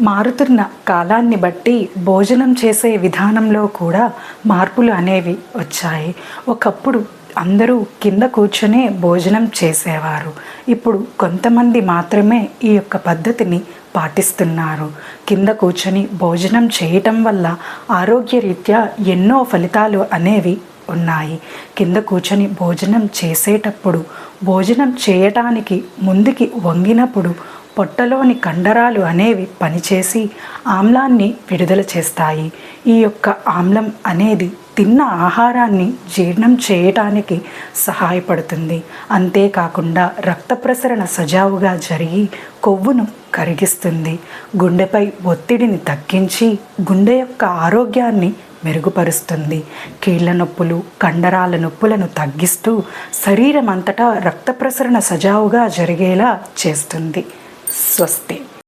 మారుతున్న కాలాన్ని బట్టి భోజనం చేసే విధానంలో కూడా మార్పులు అనేవి వచ్చాయి. ఒకప్పుడు అందరూ కింద కూర్చొనే భోజనం చేసేవారు. ఇప్పుడు కొంతమంది మాత్రమే ఈ యొక్క పద్ధతిని పాటిస్తున్నారు. కింద కూర్చొని భోజనం చేయటం వల్ల ఆరోగ్యరీత్యా ఎన్నో ఫలితాలు అనేవి ఉన్నాయి. కింద కూర్చొని భోజనం చేసేటప్పుడు భోజనం చేయటానికి ముందుకి వంగినప్పుడు పొట్టలోని కండరాలు అనేవి పనిచేసి ఆమ్లాన్ని విడుదల చేస్తాయి. ఈ యొక్క ఆమ్లం అనేది తిన్న ఆహారాన్ని జీర్ణం చేయటానికి సహాయపడుతుంది. అంతేకాకుండా రక్త ప్రసరణ సజావుగా జరిగి కొవ్వును కరిగిస్తుంది. గుండెపై ఒత్తిడిని తగ్గించి గుండె యొక్క ఆరోగ్యాన్ని మెరుగుపరుస్తుంది. కీళ్ళ నొప్పులు, కండరాల నొప్పులను తగ్గిస్తూ శరీరం అంతటా రక్త ప్రసరణ సజావుగా జరిగేలా చేస్తుంది. స్వస్తి.